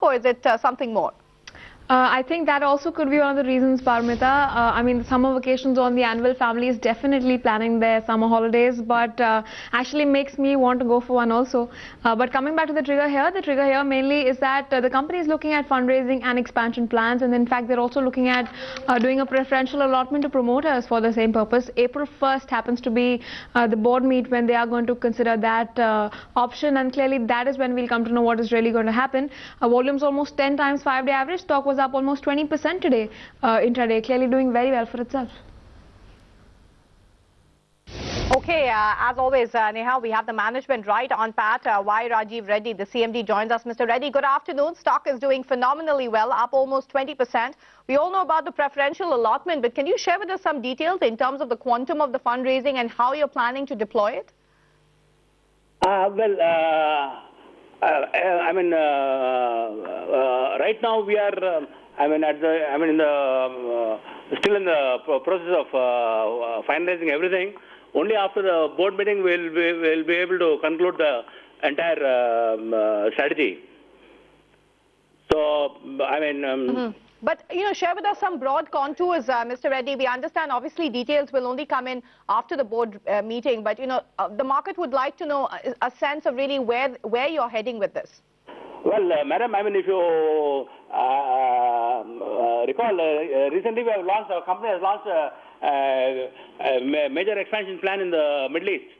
or is it something more? I think that also could be one of the reasons, Parmita. I mean, the summer vacations on the annual family is definitely planning their summer holidays, but actually makes me want to go for one also. But coming back to the trigger here mainly is that the company is looking at fundraising and expansion plans, and in fact, they're also looking at doing a preferential allotment to promoters for the same purpose. April 1st happens to be the board meet when they are going to consider that option, and clearly that is when we'll come to know what is really going to happen. Volumes almost 10 times 5-day average. Stock was up almost 20% today, intraday, clearly doing very well for itself. Okay, as always, Neha, we have the management right on pat. Y Rajeev Reddy, the CMD, joins us. Mr. Reddy, good afternoon. Stock is doing phenomenally well, up almost 20%. We all know about the preferential allotment, but can you share with us some details in terms of the quantum of the fundraising and how you're planning to deploy it? Right now we are, still in the process of finalizing everything. Only after the board meeting we'll be able to conclude the entire strategy. So, But, share with us some broad contours, Mr. Reddy. We understand, obviously, details will only come in after the board meeting. But, the market would like to know a sense of really where you're heading with this. Well, madam, if you recall, recently our company has launched a major expansion plan in the Middle East.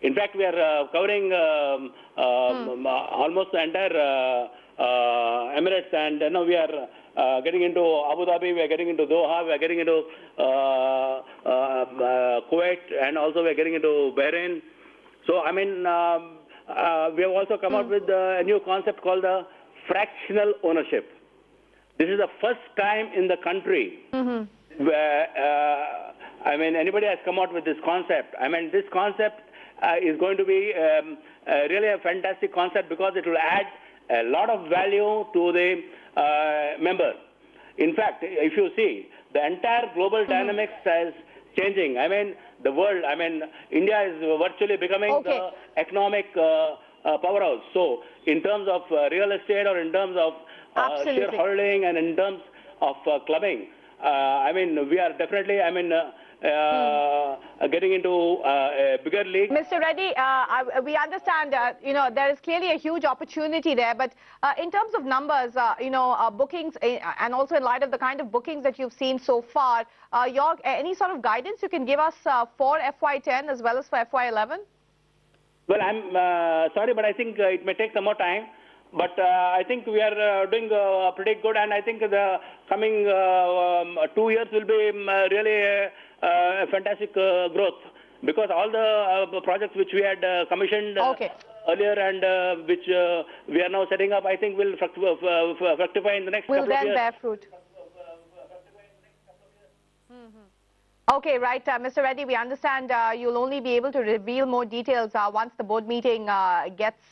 In fact, we are covering almost the entire Emirates, and now we are getting into Abu Dhabi, we are getting into Doha, we are getting into Kuwait, and also we are getting into Bahrain. So, we have also come out with a new concept called the fractional ownership. This is the first time in the country where, anybody has come out with this concept. This concept is going to be really a fantastic concept because it will add a lot of value to the member. In fact, if you see, the entire global dynamics is changing. The world, India is virtually becoming the economic powerhouse. So, in terms of real estate or in terms of shareholding and in terms of clubbing, we are definitely, getting into a bigger league. Mr. Reddy, we understand, there is clearly a huge opportunity there, but in terms of numbers, bookings, and also in light of the kind of bookings that you've seen so far, any sort of guidance you can give us for FY10 as well as for FY11? Well, I'm sorry, but I think it may take some more time. But I think we are doing pretty good, and I think the coming 2 years will be really a fantastic growth, because all the projects which we had commissioned earlier and which we are now setting up, I think will fructify in the next couple of years. Will then bear fruit. Okay, right, Mr. Reddy, we understand you'll only be able to reveal more details once the board meeting gets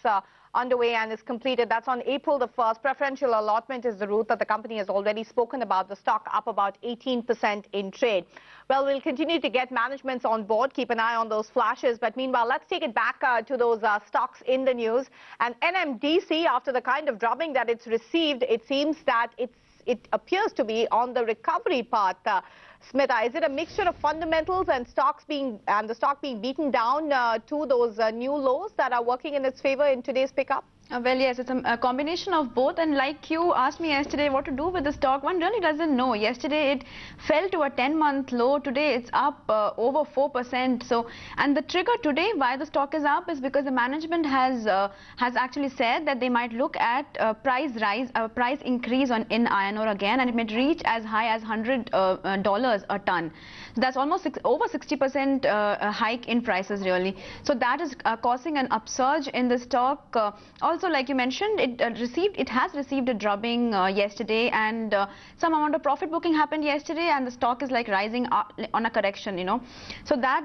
underway and is completed. That's on April the 1st. Preferential allotment is the route that the company has already spoken about. The stock up about 18% in trade. Well, we'll continue to get managements on board. Keep an eye on those flashes. But meanwhile, let's take it back to those stocks in the news. And NMDC, after the kind of drubbing that it's received, it seems that it appears to be on the recovery path. Smita, is it a mixture of fundamentals and the stock being beaten down to those new lows that are working in its favor in today's pickup? Well, yes, it's a combination of both, and like you asked me yesterday what to do with the stock, one really doesn't know. Yesterday it fell to a 10-month low. Today it's up over 4%. So, and the trigger today why the stock is up is because the management has actually said that they might look at price increase in iron ore again, and it may reach as high as $100 a ton. So that's almost over 60% hike in prices really. So that is causing an upsurge in the stock. Also, like you mentioned, it has received a drubbing yesterday, and some amount of profit booking happened yesterday, and the stock is like rising up on a correction, So that